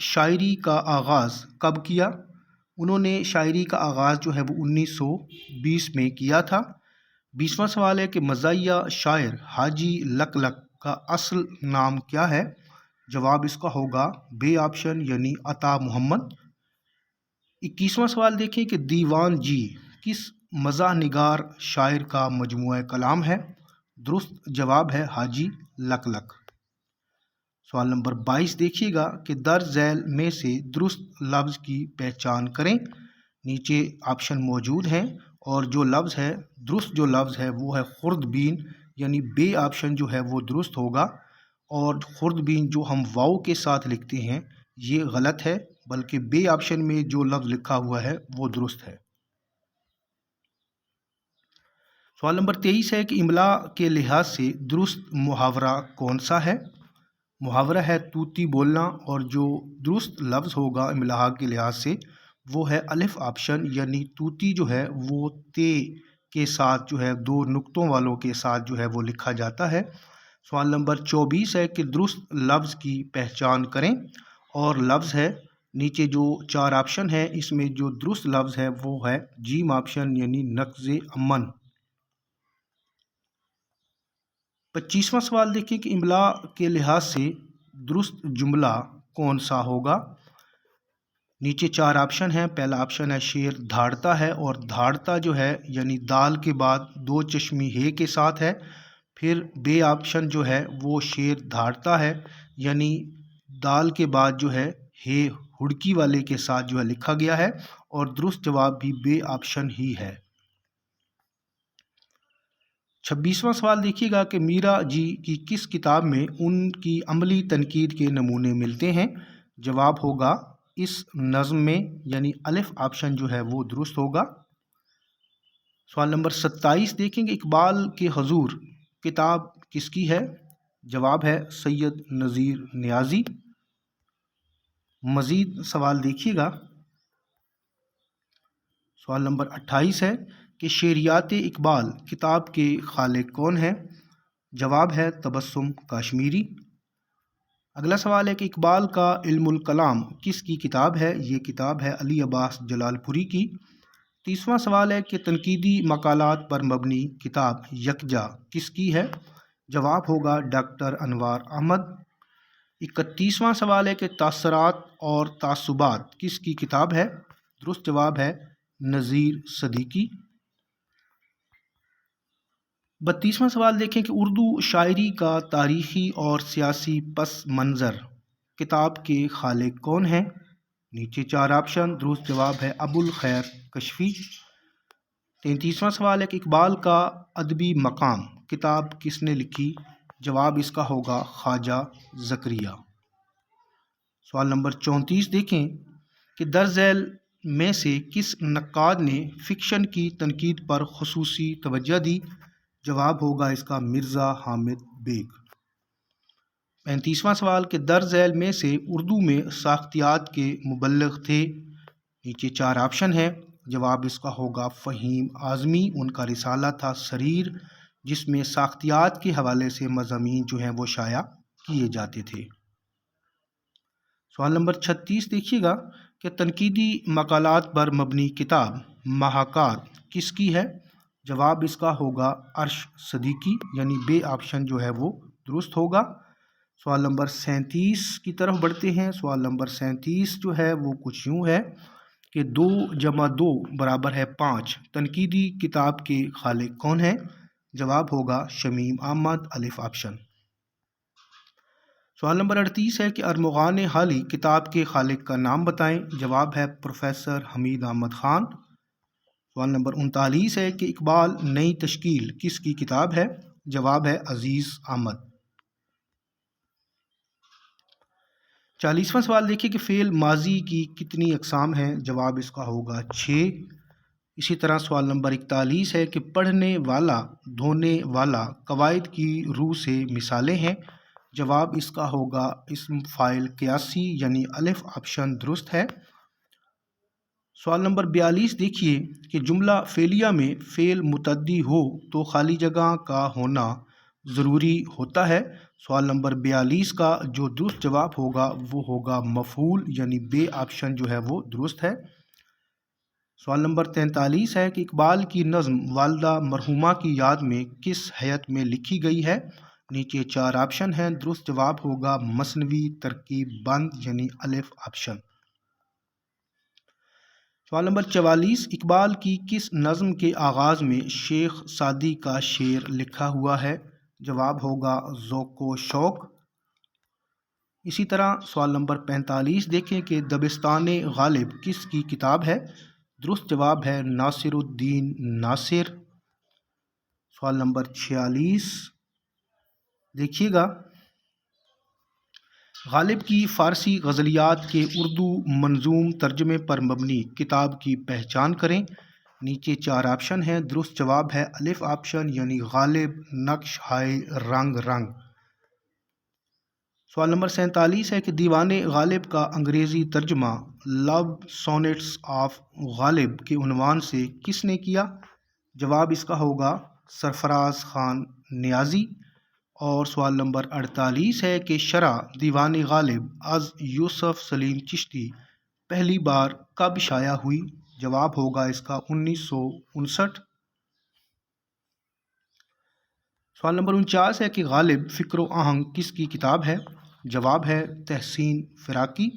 شاعری کا آغاز کب کیا؟ انہوں نے شاعری کا آغاز جو ہے وہ 1920 میں کیا تھا۔ 20واں سوال ہے کہ مزاحیہ شاعر حاجی لکلک کا اصل نام کیا ہے؟ جواب اس کا ہوگا بے آپشن یعنی عطا محمد۔ 21واں سوال دیکھیں کہ دیوان جی کس مزاح نگار شاعر کا مجموعہ کلام ہے؟ درست جواب ہے حاجی لکلک۔ سوال نمبر 22 دیکھیے گا کہ درج ذیل میں سے درست لفظ کی پہچان کریں۔ نیچے آپشن موجود ہیں اور جو لفظ ہے درست جو لفظ ہے وہ ہے خوردبین، یعنی بے آپشن جو ہے وہ درست ہوگا، اور خوردبین جو ہم واؤ کے ساتھ لکھتے ہیں یہ غلط ہے، بلکہ بے آپشن میں جو لفظ لکھا ہوا ہے وہ درست ہے۔ سوال نمبر 23 ہے کہ املا کے لحاظ سے درست محاورہ کون سا ہے؟ محاورہ ہے طوطی بولنا، اور جو درست لفظ ہوگا املا کے لحاظ سے وہ ہے الف آپشن، یعنی طوطی جو ہے وہ تے کے ساتھ جو ہے دو نقطوں والوں کے ساتھ جو ہے وہ لکھا جاتا ہے۔ سوال نمبر 24 ہے کہ درست لفظ کی پہچان کریں، اور لفظ ہے نیچے جو 4 آپشن ہیں اس میں جو درست لفظ ہے وہ ہے جیم آپشن یعنی نقض امن۔ 25واں سوال دیکھیں کہ املا کے لحاظ سے درست جملہ کون سا ہوگا؟ نیچے 4 آپشن ہیں۔ پہلا آپشن ہے شیر دھاڑتا ہے، اور دھاڑتا جو ہے یعنی دال کے بعد 2 چشمی ہے کے ساتھ ہے۔ پھر بے آپشن جو ہے وہ شیر دھاڑتا ہے، یعنی دال کے بعد جو ہے ہڑکی والے کے ساتھ جو ہے لکھا گیا ہے، اور درست جواب بھی بے آپشن ہی ہے۔ 26واں سوال دیکھیے گا کہ میرا جی کی کس کتاب میں ان کی عملی تنقید کے نمونے ملتے ہیں؟ جواب ہوگا اس نظم میں، یعنی الف آپشن جو ہے وہ درست ہوگا۔ سوال نمبر 27 دیکھیں گے اقبال کے حضور کتاب کس کی ہے؟ جواب ہے سید نذیر نیازی۔ مزید سوال دیکھیے گا۔ سوال نمبر 28 ہے کہ شعریات اقبال کتاب کے خالق کون ہیں؟ جواب ہے تبسم کاشمیری۔ اگلا سوال ہے کہ اقبال کا علم الکلام کس کی کتاب ہے؟ یہ کتاب ہے علی عباس جلال پوری کی۔ 30واں سوال ہے کہ تنقیدی مقالات پر مبنی کتاب یکجا کس کی ہے؟ جواب ہوگا ڈاکٹر انوار احمد۔ 31واں سوال ہے کہ تاثرات اور تعصبات کس کی کتاب ہے؟ درست جواب ہے نذیر صدیقی۔ 32واں سوال دیکھیں کہ اردو شاعری کا تاریخی اور سیاسی پس منظر کتاب کے خالق کون ہیں؟ نیچے 4 آپشن، درست جواب ہے ابوالخیر کشفی۔ 33واں سوال ہے کہ اقبال کا ادبی مقام کتاب کس نے لکھی؟ جواب اس کا ہوگا خواجہ زکریا۔ سوال نمبر 34 دیکھیں کہ درج ذیل میں سے کس نقاد نے فکشن کی تنقید پر خصوصی توجہ دی؟ جواب ہوگا اس کا مرزا حامد بیگ۔ 35واں سوال کہ درج ذیل میں سے اردو میں ساختیات کے مبلغ تھے؟ نیچے 4 آپشن ہیں۔ جواب اس کا ہوگا فہیم اعظمی، ان کا رسالہ تھا سریر جس میں ساختیات کے حوالے سے مضامین جو ہیں وہ شائع کیے جاتے تھے۔ سوال نمبر 36 دیکھیے گا کہ تنقیدی مقالات پر مبنی کتاب محاکات کس کی ہے؟ جواب اس کا ہوگا عرش صدیقی، یعنی بے آپشن جو ہے وہ درست ہوگا۔ سوال نمبر 37 کی طرف بڑھتے ہیں۔ سوال نمبر 37 جو ہے وہ کچھ یوں ہے کہ 2 + 2 = 5 تنقیدی کتاب کے خالق کون ہیں؟ جواب ہوگا شمیم احمد، الف آپشن۔ سوال نمبر 38 ہے کہ ارمغان حالی کتاب کے خالق کا نام بتائیں۔ جواب ہے پروفیسر حمید احمد خان۔ سوال نمبر 39 ہے کہ اقبال نئی تشکیل کس کی کتاب ہے؟ جواب ہے عزیز احمد۔ 40واں سوال دیکھیے کہ فعل ماضی کی کتنی اقسام ہیں؟ جواب اس کا ہوگا 6۔ اسی طرح سوال نمبر 41 ہے کہ پڑھنے والا، دھونے والا قواعد کی روح سے مثالیں ہیں۔ جواب اس کا ہوگا اسم فاعل قیاسی، یعنی الف آپشن درست ہے۔ سوال نمبر 42 دیکھیے کہ جملہ فعلیہ میں فعل متعدی ہو تو خالی جگہ کا ہونا ضروری ہوتا ہے؟ سوال نمبر 42 کا جو درست جواب ہوگا وہ ہوگا مفعول، یعنی بے آپشن جو ہے وہ درست ہے۔ سوال نمبر 43 ہے کہ اقبال کی نظم والدہ مرحومہ کی یاد میں کس ہیئت میں لکھی گئی ہے؟ نیچے 4 آپشن ہیں، درست جواب ہوگا مثنوی ترکیب بند، یعنی الف آپشن۔ سوال نمبر 44، اقبال کی کس نظم کے آغاز میں شیخ سعدی کا شعر لکھا ہوا ہے؟ جواب ہوگا ذوق و شوق۔ اسی طرح سوال نمبر 45 دیکھیں کہ دبستان غالب کس کی کتاب ہے؟ درست جواب ہے ناصر الدین ناصر۔ سوال نمبر 46 دیکھیے گا، غالب کی فارسی غزلیات کے اردو منظوم ترجمے پر مبنی کتاب کی پہچان کریں۔ نیچے 4 آپشن ہیں، درست جواب ہے الف آپشن، یعنی غالب نقش ہائے رنگ رنگ۔ سوال نمبر 47 ہے کہ دیوان غالب کا انگریزی ترجمہ لو سونیٹس آف غالب کے عنوان سے کس نے کیا؟ جواب اس کا ہوگا سرفراز خان نیازی۔ اور سوال نمبر 48 ہے کہ شرح دیوان غالب از یوسف سلیم چشتی پہلی بار کب شائع ہوئی؟ جواب ہوگا اس کا 1959۔ سوال نمبر 49 ہے کہ غالب فکر و آہنگ کس کی کتاب ہے؟ جواب ہے تحسین فراقی۔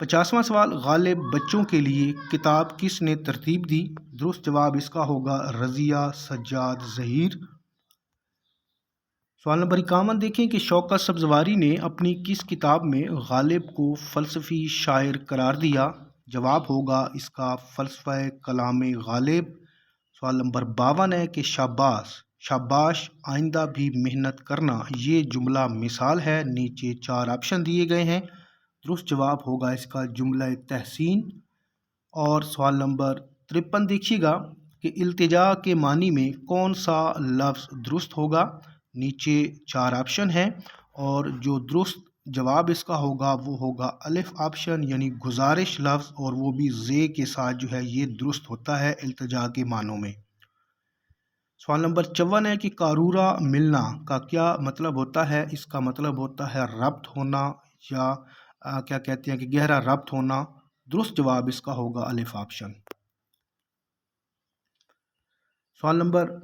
50واں سوال، غالب بچوں کے لیے کتاب کس نے ترتیب دی؟ درست جواب اس کا ہوگا رضیہ سجاد ظہیر۔ سوال نمبر 51 دیکھیں کہ شوکت سبزواری نے اپنی کس کتاب میں غالب کو فلسفی شاعر قرار دیا؟ جواب ہوگا اس کا فلسفہ کلام غالب۔ سوال نمبر 52 ہے کہ شاباش آئندہ بھی محنت کرنا یہ جملہ مثال ہے۔ نیچے 4 آپشن دیے گئے ہیں، درست جواب ہوگا اس کا جملہ تحسین۔ اور سوال نمبر 53 دیکھیے گا کہ التجا کے معنی میں کون سا لفظ درست ہوگا؟ نیچے 4 آپشن ہیں اور جو درست جواب اس کا ہوگا وہ ہوگا الف آپشن، یعنی گزارش لفظ، اور وہ بھی زے کے ساتھ جو ہے یہ درست ہوتا ہے التجا کے معنوں میں۔ سوال نمبر 54 ہے کہ قارورہ ملنا کا کیا مطلب ہوتا ہے؟ اس کا مطلب ہوتا ہے ربط ہونا، یا کیا کہتے ہیں کہ گہرا ربط ہونا۔ درست جواب اس کا ہوگا الف آپشن۔ سوال نمبر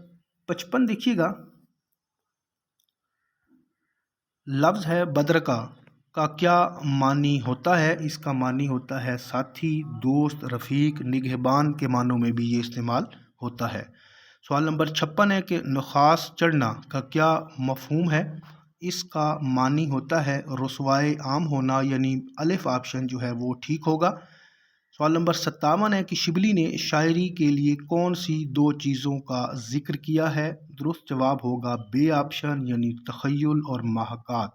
55 دیکھیے گا، لفظ ہے بدرکا کا کیا معنی ہوتا ہے؟ اس کا معنی ہوتا ہے ساتھی، دوست، رفیق، نگہبان کے معنوں میں بھی یہ استعمال ہوتا ہے۔ سوال نمبر 56 ہے کہ نخاس چڑھنا کا کیا مفہوم ہے؟ اس کا معنی ہوتا ہے رسوائے عام ہونا، یعنی الف آپشن جو ہے وہ ٹھیک ہوگا۔ سوال نمبر 57 ہے کہ شبلی نے شاعری کے لیے کون سی 2 چیزوں کا ذکر کیا ہے؟ درست جواب ہوگا بے آپشن، یعنی تخیل اور محاکات۔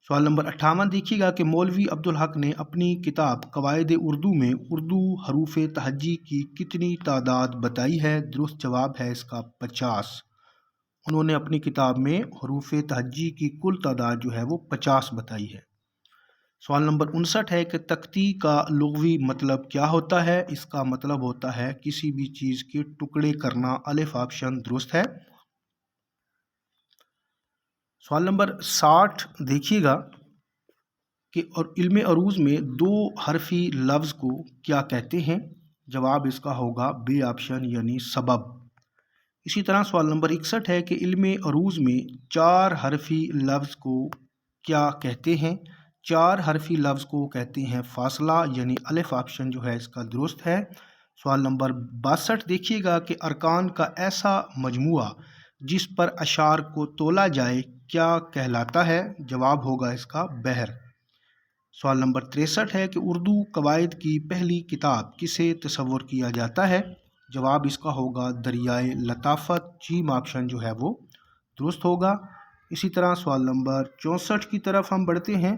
سوال نمبر 58 دیکھیے گا کہ مولوی عبدالحق نے اپنی کتاب قواعد اردو میں اردو حروف تہجی کی کتنی تعداد بتائی ہے؟ درست جواب ہے اس کا 50۔ انہوں نے اپنی کتاب میں حروف تہجی کی کل تعداد جو ہے وہ 50 بتائی ہے۔ سوال نمبر 59 ہے کہ تختی کا لغوی مطلب کیا ہوتا ہے؟ اس کا مطلب ہوتا ہے کسی بھی چیز کے ٹکڑے کرنا، الف آپشن درست ہے۔ سوال نمبر 60 دیکھیے گا کہ علم عروض میں 2 حرفی لفظ کو کیا کہتے ہیں؟ جواب اس کا ہوگا بے آپشن، یعنی سبب۔ اسی طرح سوال نمبر 61 ہے کہ علم عروض میں 4 حرفی لفظ کو کیا کہتے ہیں؟ 4 حرفی لفظ کو کہتے ہیں فاصلہ، یعنی الف آپشن جو ہے اس کا درست ہے۔ سوال نمبر 62 دیکھیے گا کہ ارکان کا ایسا مجموعہ جس پر اشعار کو تولا جائے کیا کہلاتا ہے؟ جواب ہوگا اس کا بحر۔ سوال نمبر 63 ہے کہ اردو قواعد کی پہلی کتاب کسے تصور کیا جاتا ہے؟ جواب اس کا ہوگا دریائے لطافت، جیم آپشن جو ہے وہ درست ہوگا۔ اسی طرح سوال نمبر 64 کی طرف ہم بڑھتے ہیں،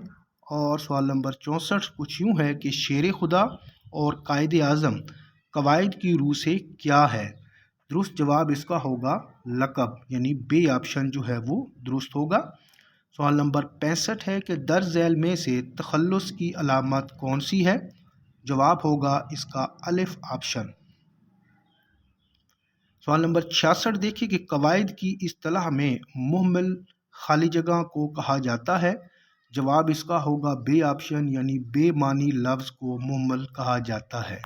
اور سوال نمبر 64 کچھ یوں ہے کہ شیر خدا اور قائد اعظم قواعد کی روح سے کیا ہے؟ درست جواب اس کا ہوگا لقب، یعنی بے آپشن جو ہے وہ درست ہوگا۔ سوال نمبر 65 ہے کہ درج ذیل میں سے تخلص کی علامت کون سی ہے؟ جواب ہوگا اس کا الف آپشن۔ سوال نمبر 66 دیکھیے کہ قواعد کی اصطلاح میں مہمل خالی جگہ کو کہا جاتا ہے۔ جواب اس کا ہوگا بے آپشن یعنی بے معنی لفظ کو مہمل کہا جاتا ہے۔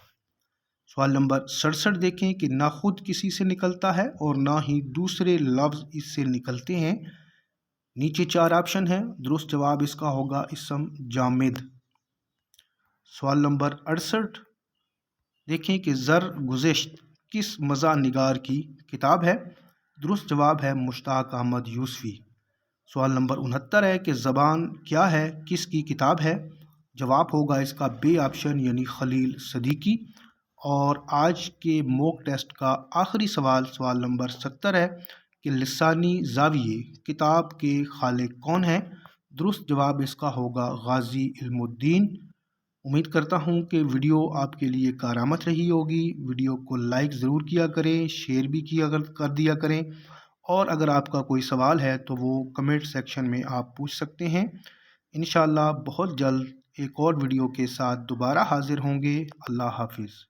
سوال نمبر 67 دیکھیں کہ نہ خود کسی سے نکلتا ہے اور نہ ہی دوسرے لفظ اس سے نکلتے ہیں۔ نیچے 4 آپشن ہیں، درست جواب اس کا ہوگا اسم جامد۔ سوال نمبر 68 دیکھیں کہ زرگزشت کس مزاح نگار کی کتاب ہے؟ درست جواب ہے مشتاق احمد یوسفی۔ سوال نمبر 69 ہے کہ زبان کیا ہے کس کی کتاب ہے؟ جواب ہوگا اس کا بے آپشن یعنی خلیل صدیقی۔ اور آج کے موک ٹیسٹ کا آخری سوال، سوال نمبر 70 ہے کہ لسانی زاویے کتاب کے خالق کون ہیں؟ درست جواب اس کا ہوگا غازی علم الدین۔ امید کرتا ہوں کہ ویڈیو آپ کے لیے کارآمد رہی ہوگی۔ ویڈیو کو لائک ضرور کیا کریں، شیئر بھی کر دیا کریں، اور اگر آپ کا کوئی سوال ہے تو وہ کمنٹ سیکشن میں آپ پوچھ سکتے ہیں۔ انشاءاللہ بہت جلد ایک اور ویڈیو کے ساتھ دوبارہ حاضر ہوں گے۔ اللہ حافظ۔